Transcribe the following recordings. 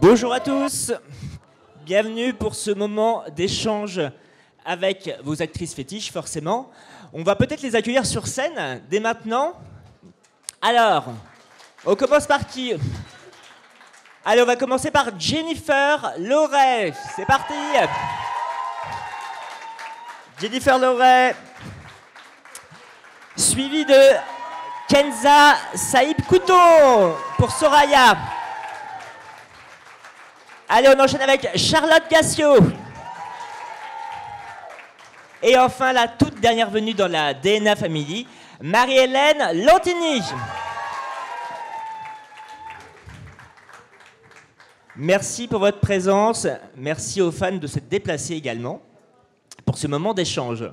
Bonjour à tous, bienvenue pour ce moment d'échange avec vos actrices fétiches, forcément. On va peut-être les accueillir sur scène dès maintenant. Alors, on commence par qui? Allez, on va commencer par Jennifer Loret. C'est parti. Jennifer Loret, suivi de Kenza Saïb Couto pour Soraya. Allez, on enchaîne avec Charlotte Gassio. Et enfin, la toute dernière venue dans la DNA Family, Marie-Hélène Lantini. Merci pour votre présence. Merci aux fans de se déplacer également pour ce moment d'échange.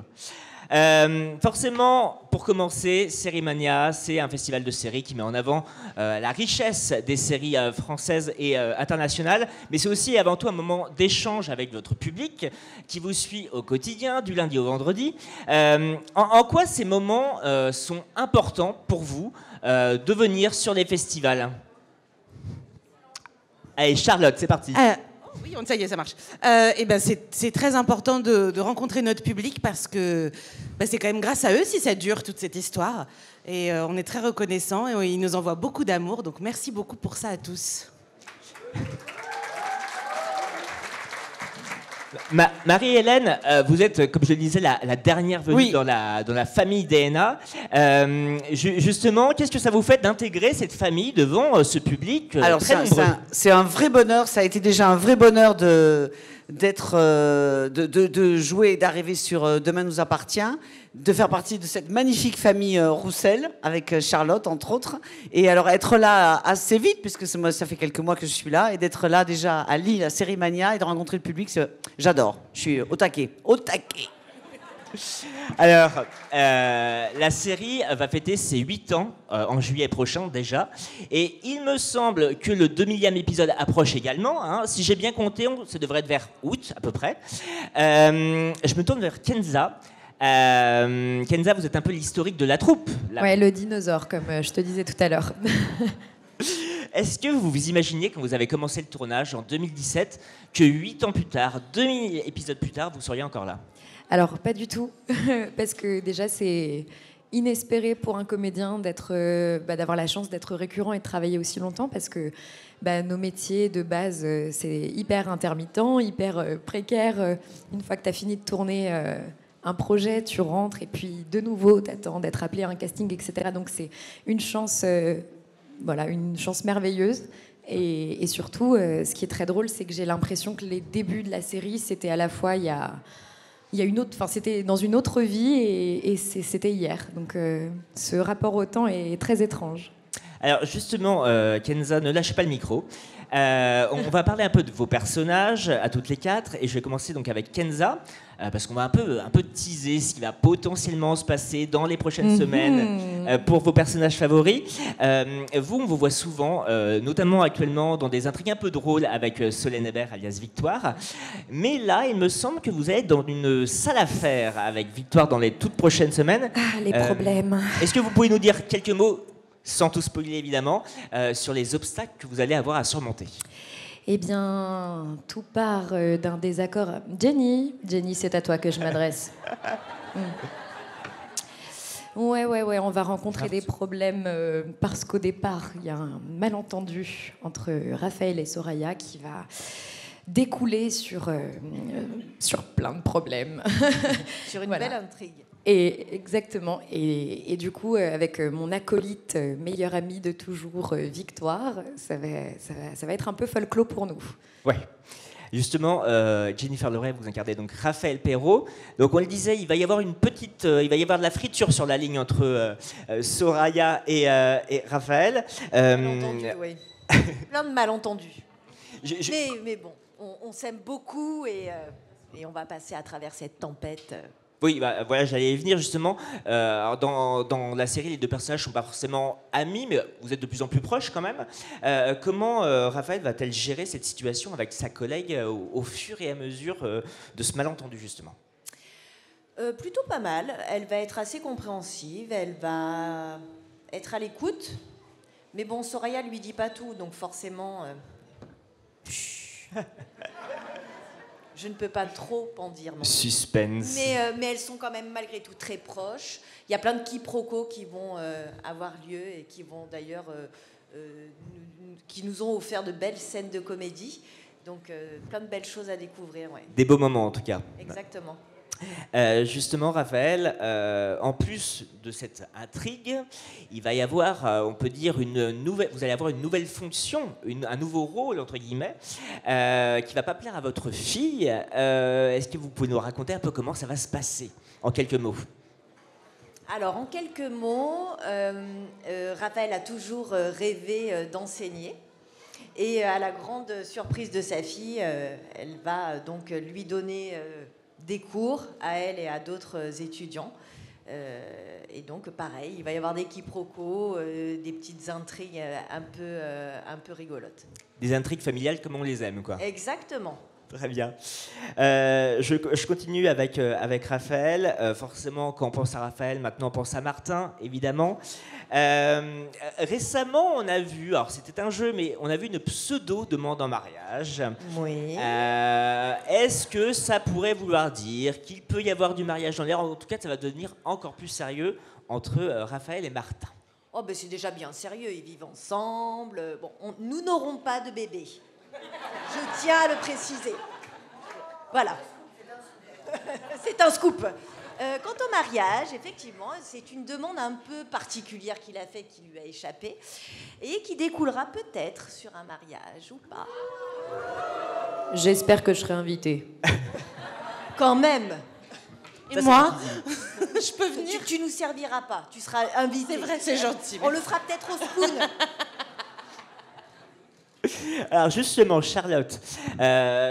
Forcément, pour commencer, Sérimania, c'est un festival de séries qui met en avant la richesse des séries françaises et internationales, mais c'est aussi et avant tout un moment d'échange avec votre public qui vous suit au quotidien, du lundi au vendredi. En quoi ces moments sont importants pour vous de venir sur les festivals? Allez, Charlotte, c'est parti. Oui, ça y est, ça marche. C'est très important de rencontrer notre public parce que c'est quand même grâce à eux si ça dure toute cette histoire. Et on est très reconnaissants et ils nous envoient beaucoup d'amour. Donc merci beaucoup pour ça à tous. Marie-Hélène, vous êtes, comme je le disais, la dernière venue Oui. dans la famille DNA. Justement, qu'est-ce que ça vous fait d'intégrer cette famille devant ce public Alors, très nombreux? c'est un vrai bonheur. Ça a été déjà un vrai bonheur de jouer et d'arriver sur Demain nous appartient, de faire partie de cette magnifique famille Roussel avec Charlotte entre autres, et alors être là assez vite puisque ça fait quelques mois que je suis là, et d'être là déjà à Lille à Sérimania et de rencontrer le public, j'adore. Je suis au taquet. Alors, la série va fêter ses 8 ans en juillet prochain déjà. Et il me semble que le 2000e épisode approche également. Hein. Si j'ai bien compté, ça devrait être vers août à peu près. Je me tourne vers Kenza. Kenza, vous êtes un peu l'historique de la troupe. Ouais, le dinosaure, comme je te disais tout à l'heure. Est-ce que vous vous imaginiez, quand vous avez commencé le tournage en 2017, que 8 ans plus tard, 2000 épisodes plus tard, vous seriez encore là? Alors, pas du tout, parce que déjà, c'est inespéré pour un comédien d'avoir la chance d'être récurrent et de travailler aussi longtemps, parce que nos métiers de base, c'est hyper intermittent, hyper précaire. Une fois que tu as fini de tourner un projet, tu rentres, et puis de nouveau, tu attends d'être appelé à un casting, etc. Donc, c'est une chance, une chance merveilleuse. Et surtout, ce qui est très drôle, c'est que j'ai l'impression que les débuts de la série, c'était à la fois il y a une autre, c'était dans une autre vie et c'était hier. Donc ce rapport au temps est très étrange. Alors justement, Kenza, ne lâchez pas le micro. On va parler un peu de vos personnages à toutes les quatre, et je vais commencer donc avec Kenza, parce qu'on va un peu teaser ce qui va potentiellement se passer dans les prochaines semaines pour vos personnages favoris. Vous, on vous voit souvent, notamment actuellement dans des intrigues un peu drôles avec Solène Hébert alias Victoire, mais là, il me semble que vous allez dans une sale affaire avec Victoire dans les toutes prochaines semaines. Ah, les problèmes. Est-ce que vous pouvez nous dire quelques mots, sans tout spoiler évidemment, sur les obstacles que vous allez avoir à surmonter? Eh bien, tout part d'un désaccord. Jenny, c'est à toi que je m'adresse. Ouais, on va rencontrer des problèmes parce qu'au départ, il y a un malentendu entre Raphaël et Soraya qui va découler sur plein de problèmes. Sur une belle intrigue. Et exactement. Et du coup, avec mon acolyte, meilleure amie de toujours, Victoire, ça va être un peu folklore pour nous. Ouais. Justement, Jennifer Loret, vous incarnez donc Raphaël Perrault. Donc on le disait, il va y avoir de la friture sur la ligne entre Soraya et Raphaël. Malentendu, oui. Plein de malentendus. Mais bon, on s'aime beaucoup et on va passer à travers cette tempête. Oui, voilà, j'allais y venir justement. Alors dans la série, les deux personnages sont pas forcément amis, mais vous êtes de plus en plus proches quand même. Comment Raphaël va-t-elle gérer cette situation avec sa collègue au fur et à mesure de ce malentendu justement? Plutôt pas mal. Elle va être assez compréhensive, elle va être à l'écoute. Mais bon, Soraya lui dit pas tout, donc forcément... Je ne peux pas trop en dire. Non. Suspense. Mais elles sont quand même malgré tout très proches. Il y a plein de quiproquos qui vont avoir lieu et qui vont d'ailleurs, qui nous ont offert de belles scènes de comédie. Donc plein de belles choses à découvrir. Ouais. Des beaux moments en tout cas. Exactement. Justement, Raphaël, en plus de cette intrigue, il va y avoir, on peut dire, vous allez avoir une nouvelle fonction, un nouveau rôle, entre guillemets, qui ne va pas plaire à votre fille. Est-ce que vous pouvez nous raconter un peu comment ça va se passer, en quelques mots? Alors, en quelques mots, Raphaël a toujours rêvé d'enseigner. Et à la grande surprise de sa fille, elle va donc lui donner des cours à elle et à d'autres étudiants. Et donc, pareil, il va y avoir des quiproquos, des petites intrigues un peu rigolotes. Des intrigues familiales comme on les aime, quoi. Exactement. Très bien. Je continue avec Raphaël. Forcément, quand on pense à Raphaël, maintenant on pense à Martin, évidemment. Récemment, on a vu, alors c'était un jeu, mais on a vu une pseudo-demande en mariage. Oui. Est-ce que ça pourrait vouloir dire qu'il peut y avoir du mariage dans l'air? En tout cas, ça va devenir encore plus sérieux entre Raphaël et Martin. Oh, ben c'est déjà bien sérieux, ils vivent ensemble. Bon, nous n'aurons pas de bébé. Je tiens à le préciser. Voilà. C'est un scoop. Quant au mariage, effectivement, c'est une demande un peu particulière qu'il a faite, qui lui a échappé, et qui découlera peut-être sur un mariage ou pas. J'espère que je serai invitée. Quand même. Et moi, je peux venir? Tu nous serviras pas, tu seras invité. C'est vrai, c'est gentil. On le fera peut-être au spoon. Alors justement, Charlotte,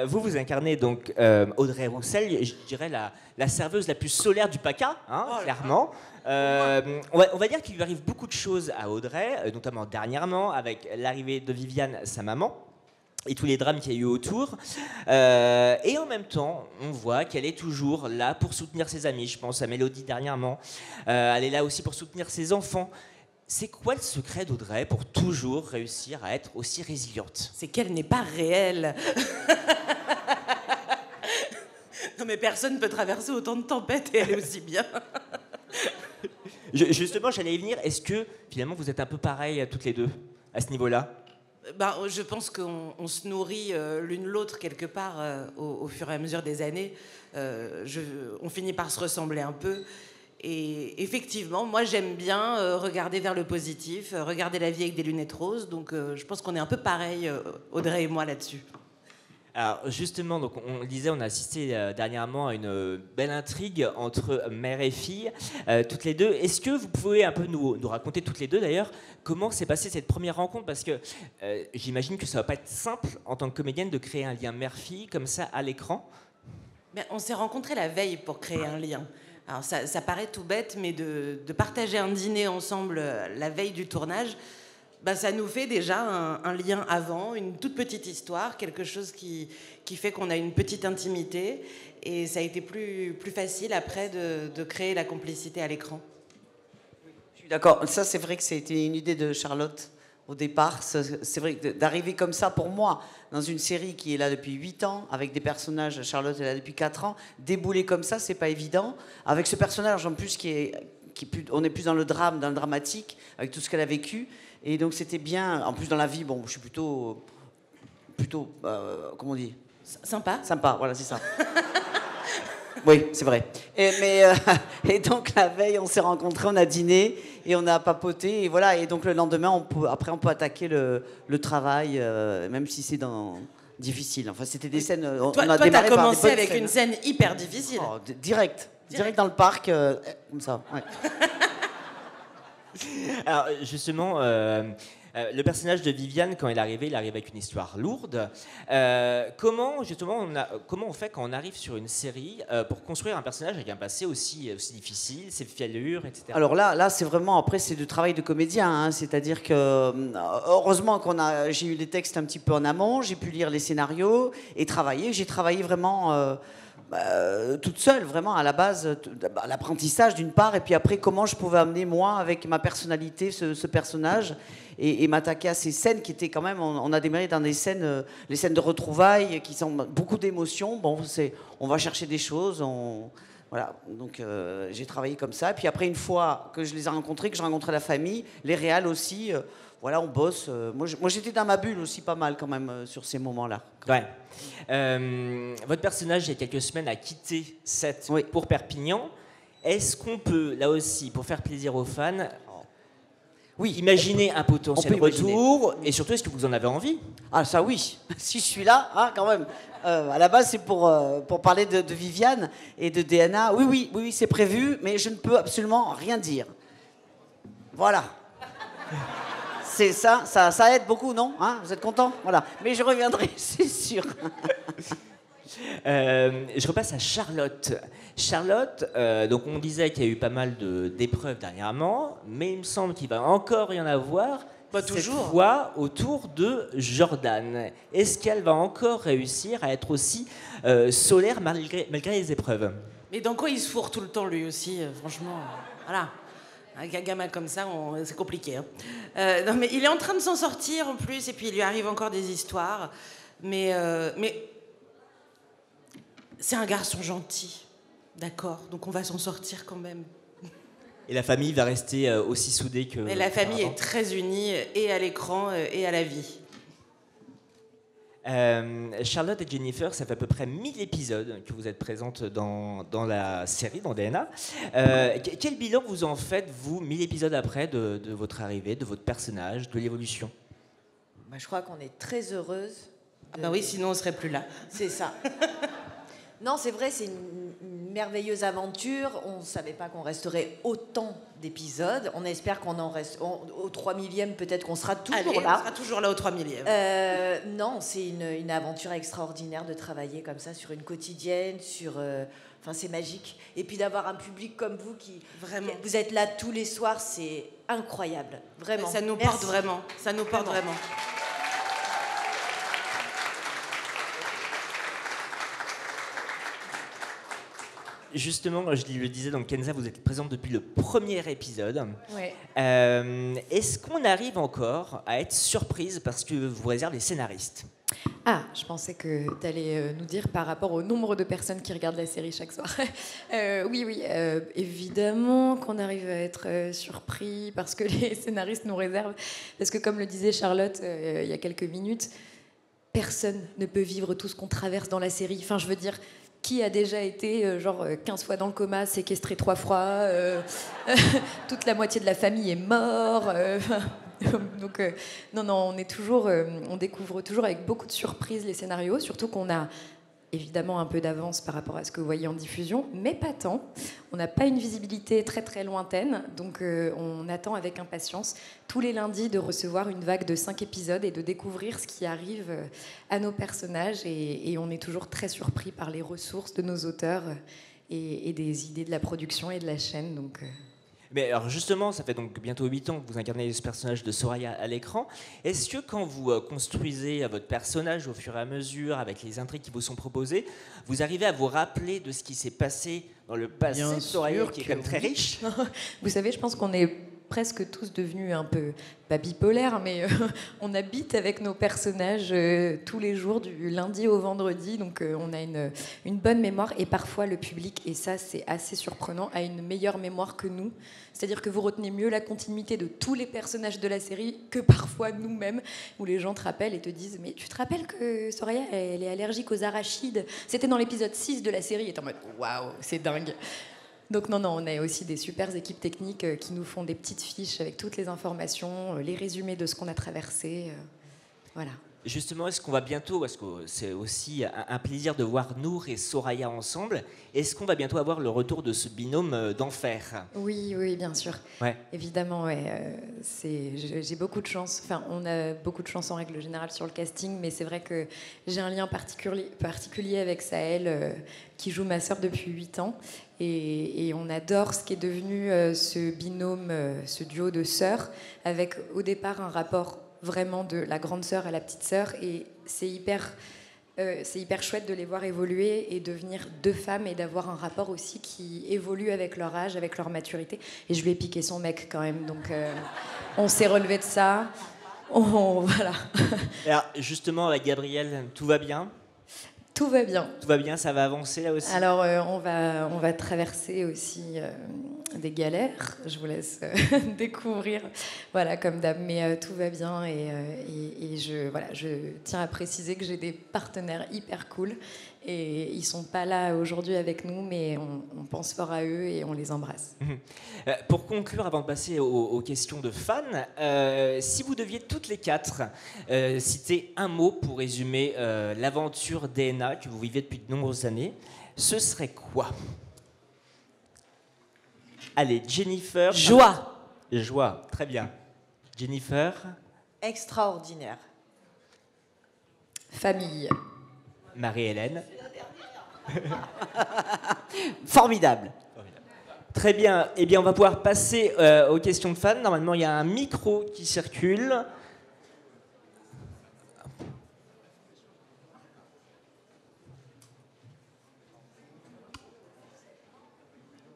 vous incarnez donc Audrey Roussel, je dirais la serveuse la plus solaire du PACA, hein, clairement. On va dire qu'il lui arrive beaucoup de choses à Audrey, notamment dernièrement avec l'arrivée de Viviane, sa maman, et tous les drames qu'il y a eu autour. Et en même temps, on voit qu'elle est toujours là pour soutenir ses amis. Je pense à Mélodie dernièrement. Elle est là aussi pour soutenir ses enfants. C'est quoi le secret d'Audrey pour toujours réussir à être aussi résiliente? C'est qu'elle n'est pas réelle. Non mais personne ne peut traverser autant de tempêtes et elle est aussi bien. Justement, j'allais y venir. Est-ce que finalement vous êtes un peu pareilles toutes les deux à ce niveau-là? Je pense qu'on se nourrit l'une l'autre quelque part au fur et à mesure des années. On finit par se ressembler un peu. Et effectivement, moi j'aime bien regarder vers le positif, regarder la vie avec des lunettes roses. Donc je pense qu'on est un peu pareil, Audrey et moi, là-dessus. Alors justement, donc on le disait, on a assisté dernièrement à une belle intrigue entre mère et fille, toutes les deux. Est-ce que vous pouvez un peu nous raconter toutes les deux d'ailleurs comment s'est passée cette première rencontre? Parce que j'imagine que ça va pas être simple en tant que comédienne de créer un lien mère-fille comme ça à l'écran. On s'est rencontrés la veille pour créer un lien. Alors ça paraît tout bête, mais de partager un dîner ensemble la veille du tournage, ça nous fait déjà un lien avant, une toute petite histoire, quelque chose qui fait qu'on a une petite intimité. Et ça a été plus facile après de créer la complicité à l'écran. Je suis d'accord. Ça, c'est vrai que c'était une idée de Charlotte au départ. C'est vrai que d'arriver comme ça, pour moi, dans une série qui est là depuis 8 ans, avec des personnages, Charlotte est là depuis 4 ans, débouler comme ça, c'est pas évident. Avec ce personnage, en plus, on est plus dans le drame, dans le dramatique, avec tout ce qu'elle a vécu. Et donc, c'était bien. En plus, dans la vie, bon, je suis plutôt comment on dit? Sympa. Sympa, voilà, c'est ça. Oui, c'est vrai. Et donc, la veille, on s'est rencontrés, on a dîné et on a papoté. Et voilà. Et donc, le lendemain, on peut attaquer le travail, même si c'est difficile. Enfin, c'était des scènes. Toi, t'as commencé avec une scène hyper difficile. Oh, direct dans le parc, comme ça. Ouais. Alors, justement. Le personnage de Viviane, quand il arrive avec une histoire lourde. Comment on fait quand on arrive sur une série pour construire un personnage avec un passé aussi difficile, ses fialures, etc. Alors là, c'est vraiment, après, c'est du travail de comédien. Hein, c'est-à-dire que, heureusement j'ai eu les textes un petit peu en amont, j'ai pu lire les scénarios et travailler. J'ai travaillé vraiment toute seule, vraiment, à la base, l'apprentissage d'une part, et puis après, comment je pouvais amener, moi, avec ma personnalité, ce personnage, et m'attaquer à ces scènes qui étaient quand même, on a démarré dans des scènes, les scènes de retrouvailles, qui sont beaucoup d'émotions. Bon, on va chercher des choses, voilà, donc j'ai travaillé comme ça. Puis après, une fois que je les ai rencontrés, que j'ai rencontré la famille, les réals aussi, voilà, on bosse. Moi, j'étais dans ma bulle aussi pas mal quand même sur ces moments-là. Ouais. Votre personnage, il y a quelques semaines, a quitté Sète pour Perpignan. Est-ce qu'on peut, là aussi, pour faire plaisir aux fans, imaginer un potentiel retour, et surtout, est-ce que vous en avez envie? Ah ça oui, si je suis là, hein, quand même. À la base, c'est pour parler de Viviane et de DNA. Oui, c'est prévu, mais je ne peux absolument rien dire. Voilà. C'est ça aide beaucoup, non, hein? Vous êtes content? Voilà. Mais je reviendrai, c'est sûr. Je repasse à Charlotte. Charlotte, donc on disait qu'il y a eu pas mal d'épreuves dernièrement, mais il me semble qu'il va encore y en avoir. Pas toujours. Cette fois autour de Jordan. Est-ce qu'elle va encore réussir à être aussi solaire malgré les épreuves? Mais dans quoi il se fourre tout le temps, lui aussi, franchement. Voilà. Avec un gamin comme ça, c'est compliqué. Hein. Non, mais il est en train de s'en sortir en plus, et puis il lui arrive encore des histoires. Mais c'est un garçon gentil, d'accord. Donc on va s'en sortir quand même. Et la famille va rester aussi soudée que... Et la famille est très unie, et à l'écran, et à la vie. Charlotte et Jennifer, ça fait à peu près 1000 épisodes que vous êtes présentes dans la série, dans DNA. Quel bilan vous en faites, vous, 1000 épisodes après, de votre arrivée, de votre personnage, de l'évolution? Je crois qu'on est très heureuse. Ah oui, sinon on serait plus là. C'est ça. Non, c'est vrai, c'est une merveilleuse aventure. On ne savait pas qu'on resterait autant d'épisodes. On espère qu'on en reste au 3000e, peut-être qu'on sera toujours là. On sera toujours là au 3000e. Non, c'est une aventure extraordinaire de travailler comme ça sur une quotidienne, enfin, c'est magique. Et puis d'avoir un public comme vous Vraiment. Vous êtes là tous les soirs, c'est incroyable. Vraiment. Ça nous porte vraiment. Ça nous porte vraiment. Justement, je le disais, donc Kenza, vous êtes présente depuis le premier épisode. Ouais. Est-ce qu'on arrive encore à être surprise parce que vous réservez les scénaristes? Ah, je pensais que tu allais nous dire par rapport au nombre de personnes qui regardent la série chaque soir. Oui, évidemment qu'on arrive à être surpris parce que les scénaristes nous réservent. Parce que comme le disait Charlotte il y a quelques minutes, personne ne peut vivre tout ce qu'on traverse dans la série. Enfin, je veux dire... Qui a déjà été 15 fois dans le coma, séquestré 3 fois, toute la moitié de la famille est mort. Donc non, on découvre toujours avec beaucoup de surprises les scénarios, surtout qu'on a évidemment un peu d'avance par rapport à ce que vous voyez en diffusion, mais pas tant. On n'a pas une visibilité très très lointaine, donc on attend avec impatience tous les lundis de recevoir une vague de 5 épisodes et de découvrir ce qui arrive à nos personnages, et on est toujours très surpris par les ressources de nos auteurs et des idées de la production et de la chaîne. Donc, Mais alors justement, ça fait donc bientôt 8 ans que vous incarnez ce personnage de Soraya à l'écran. Est-ce que quand vous construisez votre personnage au fur et à mesure, avec les intrigues qui vous sont proposées, vous arrivez à vous rappeler de ce qui s'est passé dans le passé de Soraya, qui est quand même très riche? Vous savez, je pense qu'on est presque tous devenus un peu, pas bipolaires, mais on habite avec nos personnages tous les jours, du lundi au vendredi, donc on a une bonne mémoire, et parfois le public, et ça c'est assez surprenant, a une meilleure mémoire que nous. C'est-à-dire que vous retenez mieux la continuité de tous les personnages de la série que parfois nous-mêmes, où les gens te rappellent et te disent « Mais tu te rappelles que Soraya, elle est allergique aux arachides? C'était dans l'épisode 6 de la série. » Et t'es en mode « Waouh, c'est dingue !» Donc non, on a aussi des super équipes techniques qui nous font des petites fiches avec toutes les informations, les résumés de ce qu'on a traversé. Voilà. Justement, est-ce qu'on va bientôt, parce que c'est aussi un plaisir de voir Nour et Soraya ensemble, est-ce qu'on va bientôt avoir le retour de ce binôme d'enfer? Oui, bien sûr. Ouais. Évidemment, ouais. J'ai beaucoup de chance. Enfin, on a beaucoup de chance en règle générale sur le casting, mais c'est vrai que j'ai un lien particulier avec Sahel, qui joue ma sœur depuis 8 ans. Et on adore ce qui est devenu ce binôme, ce duo de sœurs, avec au départ un rapport vraiment de la grande sœur à la petite sœur, et c'est hyper c'est hyper chouette de les voir évoluer et devenir deux femmes et d'avoir un rapport aussi qui évolue avec leur âge, avec leur maturité. Et je lui ai piqué son mec quand même, donc on s'est relevé de ça. Voilà. Alors, justement, avec Gabriel, tout va bien? Tout va bien. Tout va bien, ça va avancer là aussi? Alors, on va traverser aussi des galères. Je vous laisse découvrir, voilà, comme d'hab. Mais tout va bien et je tiens à préciser que j'ai des partenaires hyper cool et ils sont pas là aujourd'hui avec nous, mais on pense fort à eux et on les embrasse. Pour conclure, avant de passer aux questions de fans, si vous deviez toutes les quatre citer un mot pour résumer l'aventure DNA que vous vivez depuis de nombreuses années, ce serait quoi? Allez, Jennifer. Joie. Joie, très bien. Jennifer. Extraordinaire. Famille. Marie-Hélène. Formidable. Très bien. Eh bien, on va pouvoir passer aux questions de fans. Normalement, il y a un micro qui circule.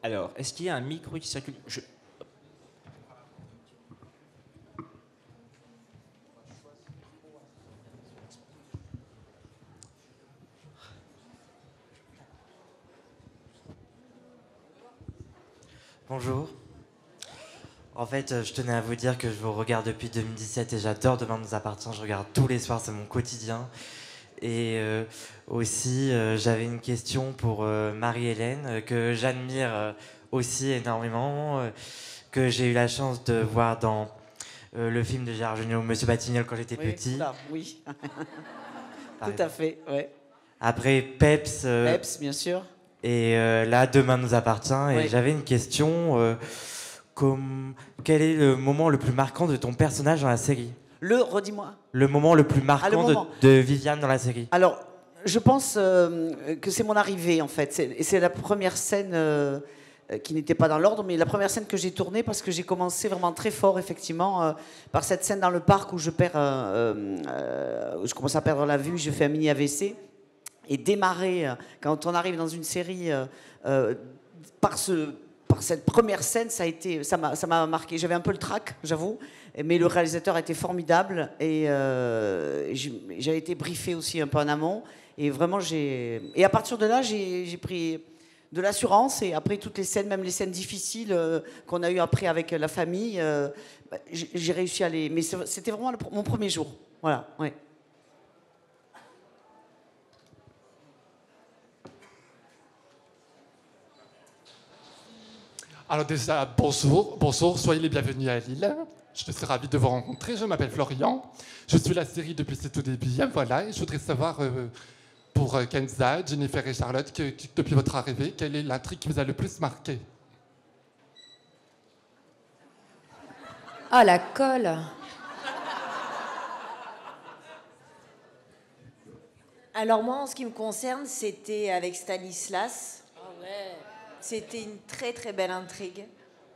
Alors, est-ce qu'il y a un micro qui circule? Bonjour. En fait, je tenais à vous dire que je vous regarde depuis 2017 et j'adore Demain nous appartient. Je regarde tous les soirs, c'est mon quotidien. Et aussi, j'avais une question pour Marie-Hélène, que j'admire aussi énormément, que j'ai eu la chance de voir dans le film de Gérard Jugnot, Monsieur Batignolles, quand j'étais petit. Oula, oui. Tout à fait, ouais. Après Peps. Peps, bien sûr. Et là, Demain nous appartient. Et Oui. j'avais une question. Quel est le moment le plus marquant de ton personnage dans la série? Redis-moi. Le moment le plus marquant moment. de Viviane dans la série? Alors, je pense que c'est mon arrivée, en fait. C'est la première scène qui n'était pas dans l'ordre, mais la première scène que j'ai tournée, parce que j'ai commencé vraiment très fort, effectivement, par cette scène dans le parc où je commence à perdre la vue, je fais un mini AVC. Et démarrer, quand on arrive dans une série, par cette première scène, ça m'a marqué. J'avais un peu le trac, j'avoue, mais le réalisateur était formidable et j'ai été briefée aussi un peu en amont. Et vraiment, et à partir de là, j'ai pris de l'assurance. Et après toutes les scènes, même les scènes difficiles qu'on a eues après avec la famille, j'ai réussi à les. Mais c'était vraiment mon premier jour. Voilà, ouais. Alors déjà, bonjour, soyez les bienvenus à Lille. Je suis ravi de vous rencontrer, je m'appelle Florian. Je suis la série depuis ses tout débuts, voilà, et je voudrais savoir pour Kenza, Jennifer et Charlotte, depuis votre arrivée, quelle est l'intrigue qui vous a le plus marqué? Ah, la colle. Alors moi, en ce qui me concerne, c'était avec Stanislas. C'était une très très belle intrigue,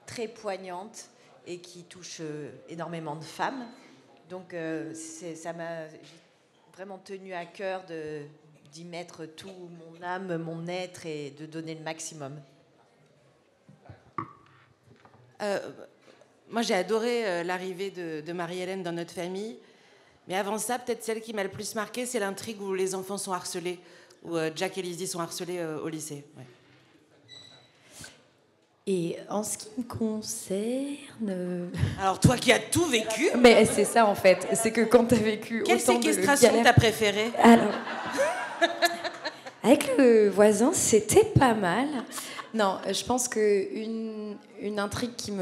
très poignante et qui touche énormément de femmes. Donc j'ai vraiment tenu à cœur d'y mettre tout mon âme, mon être et de donner le maximum. Moi, j'ai adoré l'arrivée de Marie-Hélène dans notre famille. Mais avant ça, peut-être celle qui m'a le plus marqué, c'est l'intrigue où les enfants sont harcelés, où Jack et Lizzie sont harcelés au lycée. Ouais. Et en ce qui me concerne... Alors, toi qui as tout vécu, Mais c'est ça, en fait. C'est que quand tu as vécu quelle autant de séquestration galères... t'as préférée? Alors, avec le voisin, c'était pas mal. Non, je pense qu'une intrigue qui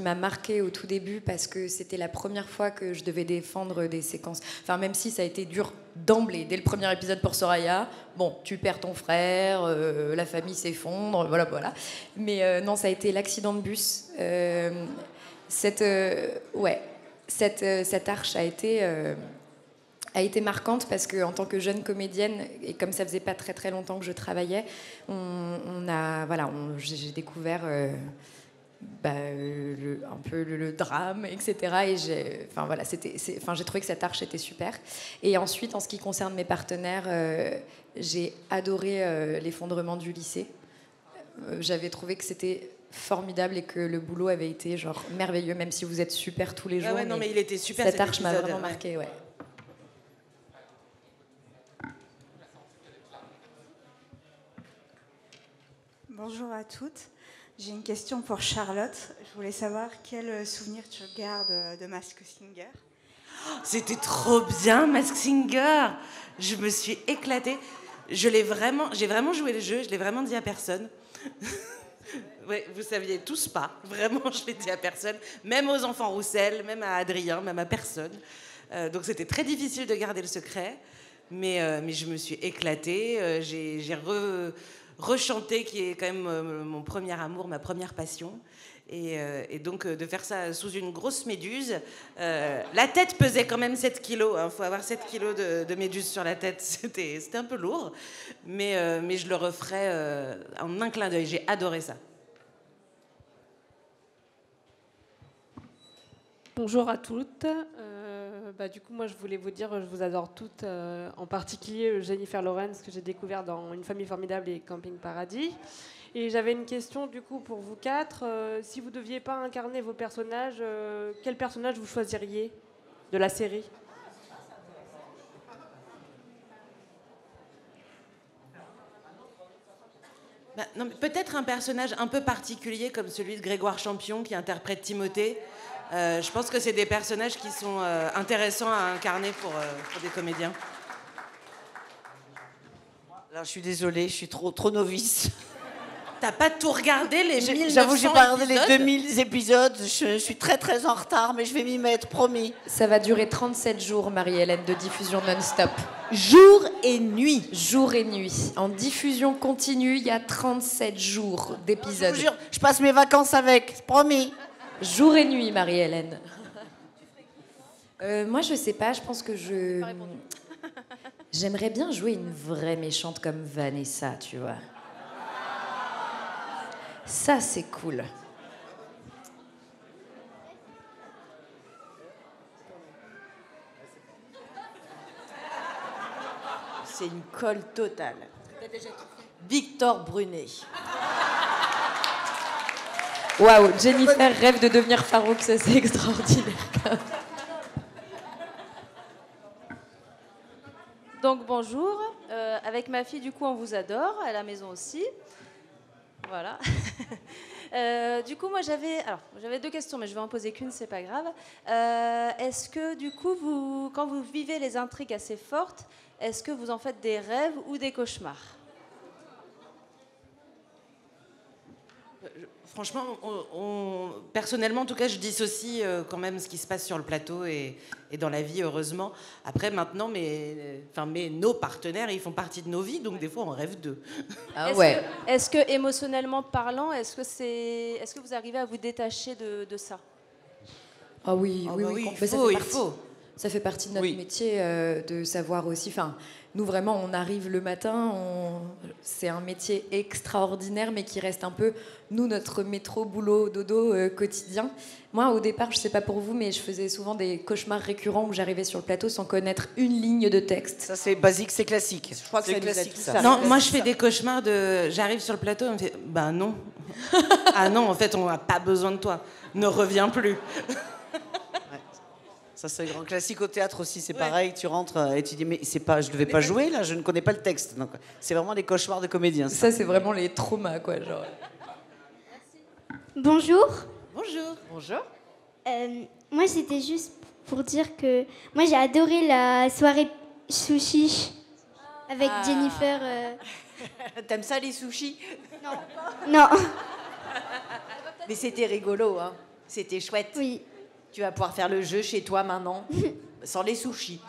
m'a marquée au tout début, parce que c'était la première fois que je devais défendre des séquences. Enfin, même si ça a été dur d'emblée, dès le premier épisode pour Soraya, bon, tu perds ton frère, la famille s'effondre, voilà. Mais non, ça a été l'accident de bus. Cette arche a été marquante parce qu'en tant que jeune comédienne, et comme ça faisait pas très très longtemps que je travaillais, j'ai découvert un peu le drame, etc. Et j'ai trouvé que cette arche était super. Et ensuite, en ce qui concerne mes partenaires, j'ai adoré l'effondrement du lycée. J'avais trouvé que c'était formidable et que le boulot avait été genre merveilleux, même si vous êtes super tous les jours. Ouais, non, mais il était super. Cette arche m'a épisode, vraiment marqué, ouais. Bonjour à toutes. J'ai une question pour Charlotte. Je voulais savoir quel souvenir tu gardes de Masked Singer. C'était trop bien, Masked Singer. Je me suis éclatée. J'ai vraiment joué le jeu. Je l'ai vraiment dit à personne. Ouais, vous saviez tous pas. Vraiment, je l'ai dit à personne. Même aux enfants Roussel, même à Adrien, même à personne. Donc c'était très difficile de garder le secret. Mais je me suis éclatée. J'ai rechanté, qui est quand même mon premier amour, ma première passion. Et donc de faire ça sous une grosse méduse. La tête pesait quand même 7 kilos. Il faut avoir 7 kilos de méduse sur la tête. C'était un peu lourd. Mais je le referais en un clin d'œil. J'ai adoré ça. Bonjour à toutes. Du coup, moi, je voulais vous dire, je vous adore toutes, en particulier Jennifer Lawrence, que j'ai découvert dans Une famille formidable et Camping Paradis. Et j'avais une question, du coup, pour vous quatre. Si vous ne deviez pas incarner vos personnages, quel personnage vous choisiriez de la série ? Non, peut-être un personnage un peu particulier comme celui de Grégoire Champion qui interprète Timothée. Je pense que c'est des personnages qui sont intéressants à incarner pour des comédiens. Alors, je suis désolée, je suis trop novice. T'as pas tout regardé les 1900 épisodes ? J'avoue, j'ai pas regardé les 2000 épisodes. Je suis très en retard, mais je vais m'y mettre, promis. Ça va durer 37 jours, Marie-Hélène, de diffusion non-stop. Jour et nuit. Jour et nuit. En diffusion continue, il y a 37 jours d'épisodes. Je vous jure, je passe mes vacances avec, promis. Jour et nuit, Marie-Hélène. Moi, je sais pas, je pense que j'aimerais bien jouer une vraie méchante comme Vanessa, tu vois. Ça, c'est cool. C'est une colle totale. Victor Brunet. Waouh, Jennifer rêve de devenir Farouk, ça c'est extraordinaire. Donc bonjour, avec ma fille du coup on vous adore, à la maison aussi. Voilà. Du coup moi j'avais deux questions mais je vais en poser qu'une, c'est pas grave. Est-ce que du coup quand vous vivez les intrigues assez fortes, est-ce que vous en faites des rêves ou des cauchemars ? Franchement, personnellement, en tout cas, je dissocie quand même ce qui se passe sur le plateau et dans la vie, heureusement. Après, maintenant, nos partenaires, ils font partie de nos vies, donc des fois, on rêve d'eux. Ah ouais. Est-ce que émotionnellement parlant, est-ce que vous arrivez à vous détacher de ça ? Ah oui, il faut. Ça fait partie de notre métier de savoir aussi. Enfin, nous vraiment, on arrive le matin, c'est un métier extraordinaire, mais qui reste un peu notre métro boulot dodo quotidien. Moi, au départ, je sais pas pour vous, mais je faisais souvent des cauchemars récurrents où j'arrivais sur le plateau sans connaître une ligne de texte. Ça, c'est basique, c'est classique. Je crois que c'est classique. Ça. Non, moi, je fais des cauchemars j'arrive sur le plateau, on me fait, ben non. Ah non, en fait, on n'a pas besoin de toi. Ne reviens plus. Ça, c'est un grand classique au théâtre aussi, c'est pareil, tu rentres et tu dis mais je devais pas jouer là, je ne connais pas le texte. Donc c'est vraiment des cauchemars de comédiens. Ça c'est vraiment les traumas quoi, genre. Bonjour. Bonjour. Bonjour. Moi c'était juste pour dire que moi j'ai adoré la soirée sushi avec Jennifer. T'aimes ça les sushis ? Non. Mais c'était rigolo, hein. C'était chouette. Oui. Tu vas pouvoir faire le jeu chez toi maintenant, sans les sushis.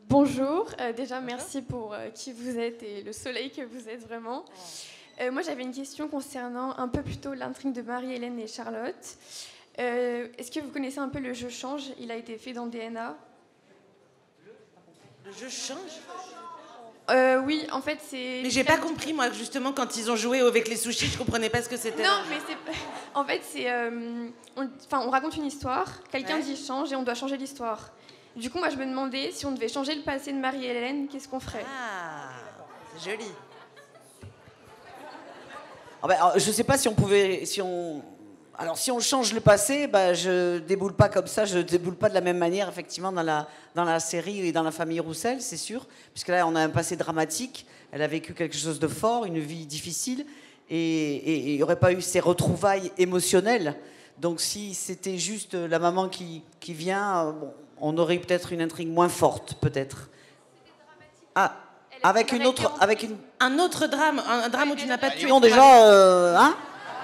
Bonjour, déjà merci pour qui vous êtes et le soleil que vous êtes vraiment. Moi j'avais une question concernant un peu plutôt l'intrigue de Marie-Hélène et Charlotte. Est-ce que vous connaissez un peu le jeu Change ? Il a été fait dans DNA. Le jeu change. Oui, en fait, c'est... Mais j'ai pas compris, moi, justement, quand ils ont joué avec les sushis, je comprenais pas ce que c'était. Non, mais c'est... En fait, c'est... on raconte une histoire, quelqu'un dit change et on doit changer l'histoire. Du coup, moi, je me demandais si on devait changer le passé de Marie-Hélène, qu'est-ce qu'on ferait? Ah, c'est joli. Ah ben, alors, je sais pas si on pouvait... Alors, si on change le passé, bah, je déboule pas comme ça, je déboule pas de la même manière, effectivement, dans la série et dans la famille Roussel, c'est sûr. Puisque là, on a un passé dramatique. Elle a vécu quelque chose de fort, une vie difficile. Et il n'y aurait pas eu ces retrouvailles émotionnelles. Donc, si c'était juste la maman qui vient, bon, on aurait peut-être une intrigue moins forte, peut-être. Ah, avec une autre... Un autre drame, un drame où tu n'as pas tué... Ils déjà... hein,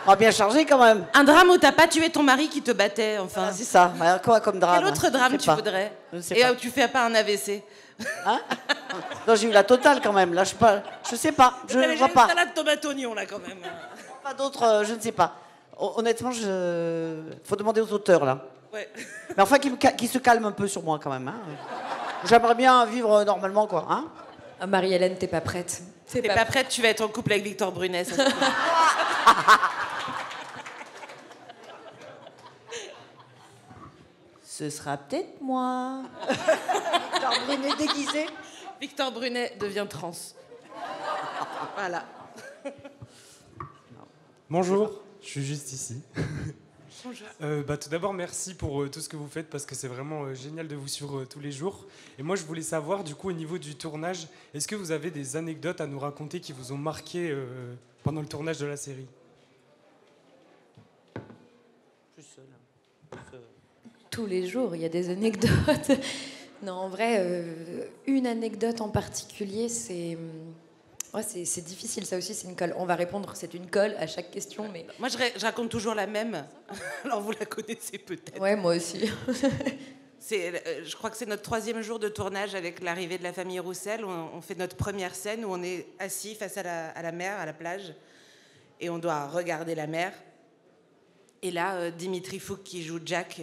on va bien charger quand même. Un drame où t'as pas tué ton mari qui te battait, enfin. Ah, c'est ça. Alors, quoi comme drame? Quel autre drame tu voudrais? Et où tu fais pas un AVC? Hein? Non, j'ai eu la totale quand même. Là, je sais pas. Je ne vois pas. Salade tomate oignon là quand même. Pas d'autres, je ne sais pas. Honnêtement, faut demander aux auteurs là. Ouais. Mais enfin, qu'ils se calment un peu sur moi quand même. Hein. J'aimerais bien vivre normalement, quoi. Hein? Marie-Hélène, t'es pas prête. T'es pas prête, tu vas être en couple avec Victor Brunet. Ça, ce sera peut-être moi. Victor Brunet déguisé. Victor Brunet devient trans. Voilà. Bonjour, je suis juste ici. Bonjour. Tout d'abord, merci pour tout ce que vous faites parce que c'est vraiment génial de vous suivre tous les jours. Et moi, je voulais savoir, du coup, au niveau du tournage, est-ce que vous avez des anecdotes à nous raconter qui vous ont marqué pendant le tournage de la série? Tous les jours, il y a des anecdotes. Non, en vrai, une anecdote en particulier, c'est difficile. Ça aussi, c'est une colle. On va répondre, c'est une colle à chaque question. Mais... Moi, je raconte toujours la même. Alors, vous la connaissez peut-être. Ouais, moi aussi. Je crois que c'est notre 3e jour de tournage avec l'arrivée de la famille Roussel. On fait notre première scène où on est assis face à la mer, à la plage. Et on doit regarder la mer. Et là, Dimitri Fouk, qui joue Jack,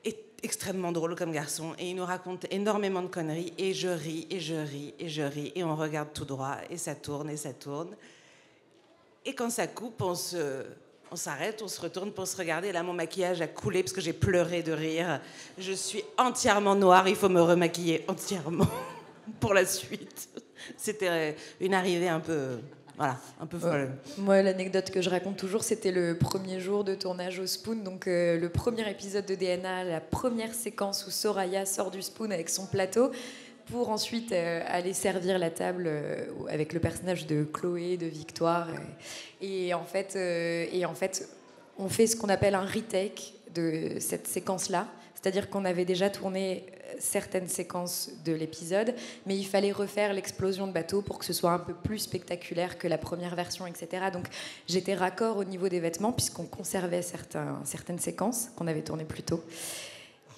est extrêmement drôle comme garçon. Et il nous raconte énormément de conneries. Et je ris, et je ris, et je ris. Et on regarde tout droit. Et ça tourne, et ça tourne. Et quand ça coupe, on s'arrête, on se retourne pour se regarder. Et là, mon maquillage a coulé parce que j'ai pleuré de rire. Je suis entièrement noire. Il faut me remaquiller entièrement pour la suite. C'était une arrivée un peu... Voilà, un peu folle. Moi, l'anecdote que je raconte toujours, c'était le premier jour de tournage au Spoon. Donc, le premier épisode de DNA, la première séquence où Soraya sort du Spoon avec son plateau pour ensuite aller servir la table avec le personnage de Chloé, de Victoire. Et en fait, on fait ce qu'on appelle un retake de cette séquence-là. C'est-à-dire qu'on avait déjà tourné certaines séquences de l'épisode, mais il fallait refaire l'explosion de bateau pour que ce soit un peu plus spectaculaire que la première version, etc. Donc j'étais raccord au niveau des vêtements, puisqu'on conservait certaines séquences qu'on avait tournées plus tôt.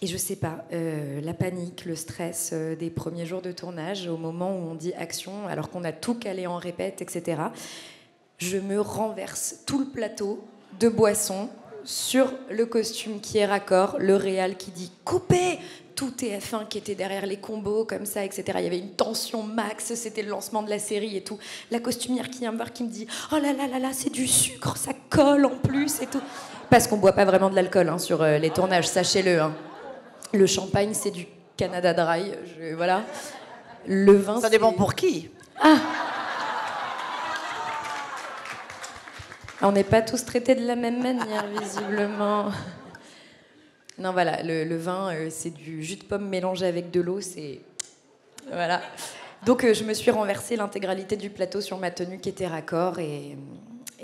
Et je sais pas, la panique, le stress des premiers jours de tournage, au moment où on dit action, alors qu'on a tout calé en répète, etc., je me renverse tout le plateau de boissons sur le costume qui est raccord, le réal qui dit « coupez !» Tout TF1 qui était derrière les combos, comme ça, etc. Il y avait une tension max, c'était le lancement de la série et tout. La costumière qui vient me voir qui me dit « oh là là là là, c'est du sucre, ça colle en plus et tout !» Parce qu'on boit pas vraiment de l'alcool hein, sur les tournages, sachez-le. Hein. Le champagne, c'est du Canada Dry, voilà. Le vin, ça dépend pour qui. Ah. On n'est pas tous traités de la même manière, visiblement. Non, voilà, le vin, c'est du jus de pomme mélangé avec de l'eau, c'est... Voilà. Donc, je me suis renversé l'intégralité du plateau sur ma tenue qui était raccord, et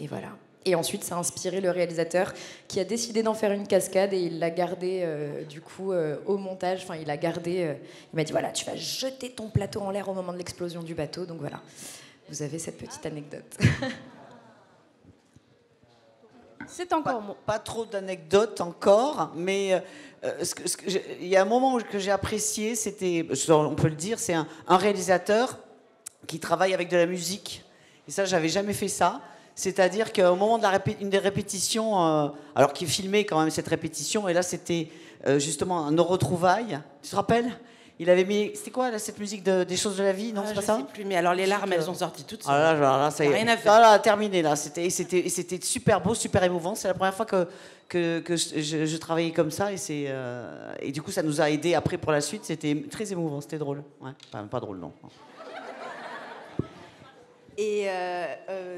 voilà. Et ensuite, ça a inspiré le réalisateur qui a décidé d'en faire une cascade, et il l'a gardé, du coup, au montage. Enfin, il l'a gardé... il m'a dit, voilà, tu vas jeter ton plateau en l'air au moment de l'explosion du bateau. Donc, voilà, vous avez cette petite anecdote. C'est encore pas trop d'anecdotes encore, mais il y a un moment que j'ai apprécié, c'était, on peut le dire, c'est un réalisateur qui travaille avec de la musique. Et ça, j'avais jamais fait ça. C'est-à-dire qu'au moment de une des répétitions, alors qu'il filmait quand même cette répétition, et là c'était justement nos retrouvailles, tu te rappelles? Il avait mis, c'était quoi là, cette musique des choses de la vie, non, c'est pas ça? Je sais plus, mais alors les larmes, elles sont sorties toutes seules. Ah là, ça y est. Rien à faire. Ah là, terminé là. C'était super beau, super émouvant. C'est la première fois que je travaillais comme ça et du coup ça nous a aidé après pour la suite. C'était très émouvant, c'était drôle. Ouais, enfin, pas drôle non. Et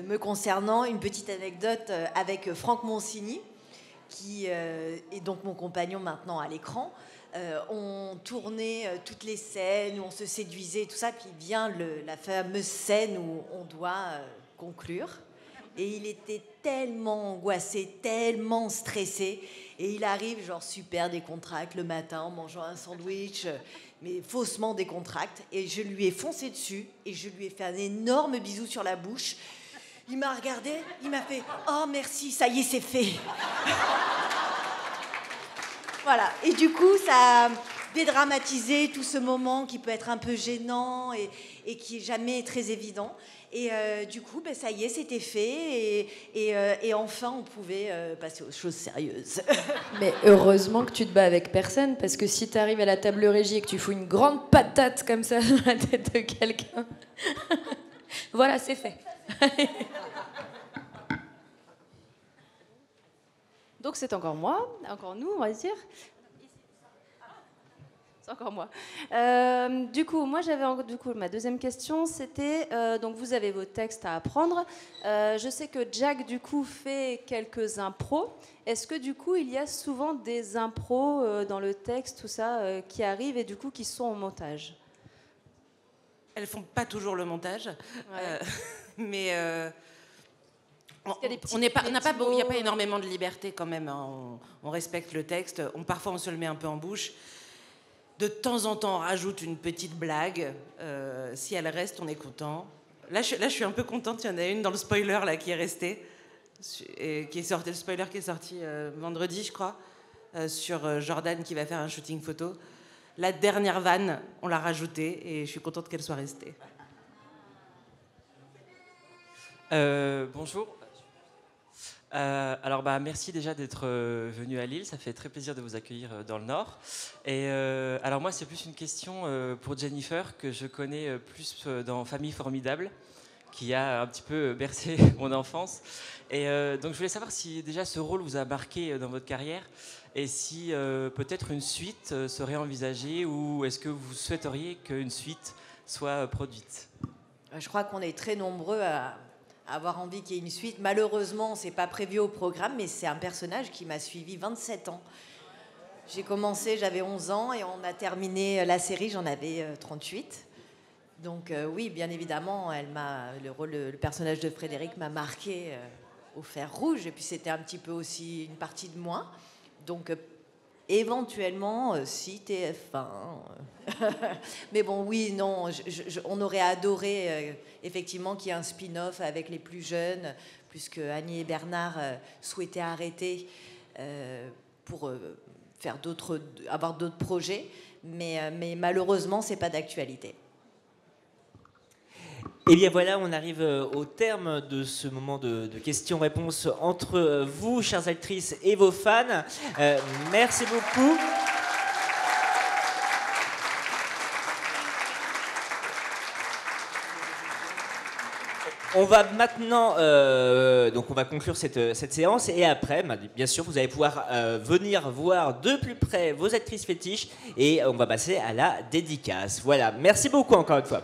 me concernant, une petite anecdote avec Franck Monsigny, qui est donc mon compagnon maintenant à l'écran. On tournait toutes les scènes où on se séduisait, tout ça, puis vient la fameuse scène où on doit conclure. Et il était tellement angoissé, tellement stressé. Et il arrive, genre super décontracté le matin en mangeant un sandwich, mais faussement décontracté. Et je lui ai foncé dessus et je lui ai fait un énorme bisou sur la bouche. Il m'a regardé, il m'a fait « Oh merci, ça y est, c'est fait !» Voilà, et du coup, ça a dédramatisé tout ce moment qui peut être un peu gênant et qui n'est jamais très évident. Et du coup, ben, ça y est, c'était fait. Et enfin, on pouvait passer aux choses sérieuses. Mais heureusement que tu te bats avec personne, parce que si tu arrives à la table régie et que tu fous une grande patate comme ça dans la tête de quelqu'un, voilà, c'est fait. Donc c'est encore moi, encore nous, on va dire. C'est encore moi. Du coup, moi j'avais ma deuxième question, c'était donc vous avez vos textes à apprendre. Je sais que Jack du coup fait quelques impros. Est-ce que du coup il y a souvent des impros dans le texte, tout ça, qui arrivent et du coup qui sont au montage? Elles font pas toujours le montage, mais il n'y a pas énormément de liberté quand même. Hein. On respecte le texte. Parfois, on se le met un peu en bouche. De temps en temps, on rajoute une petite blague. Si elle reste, on est content. Là, je suis un peu contente. Il y en a une dans le spoiler là qui est restée, le spoiler qui est sorti vendredi, je crois, sur Jordan qui va faire un shooting photo. La dernière vanne, on l'a rajoutée et je suis contente qu'elle soit restée. Bonjour. Alors merci déjà d'être venu à Lille, ça fait très plaisir de vous accueillir dans le Nord. Et alors moi c'est plus une question pour Jennifer que je connais plus dans Famille Formidable, qui a un petit peu bercé mon enfance. Et donc je voulais savoir si déjà ce rôle vous a marqué dans votre carrière et si peut-être une suite serait envisagée ou est-ce que vous souhaiteriez qu'une suite soit produite? Je crois qu'on est très nombreux à avoir envie qu'il y ait une suite. Malheureusement, c'est pas prévu au programme, mais c'est un personnage qui m'a suivi 27 ans. J'ai commencé, j'avais 11 ans, et on a terminé la série, j'en avais 38. Donc oui, bien évidemment, le personnage de Frédéric m'a marqué au fer rouge, et puis c'était un petit peu aussi une partie de moi. Donc éventuellement, si TF1... Mais bon, oui, non, on aurait adoré effectivement qu'il y ait un spin-off avec les plus jeunes, puisque Annie et Bernard souhaitaient arrêter pour avoir d'autres projets, mais malheureusement, c'est pas d'actualité. Et bien voilà, on arrive au terme de ce moment de questions-réponses entre vous, chères actrices, et vos fans. Merci beaucoup. On va maintenant, donc on va conclure cette séance et après, bien sûr, vous allez pouvoir venir voir de plus près vos actrices fétiches et on va passer à la dédicace. Voilà, merci beaucoup encore une fois.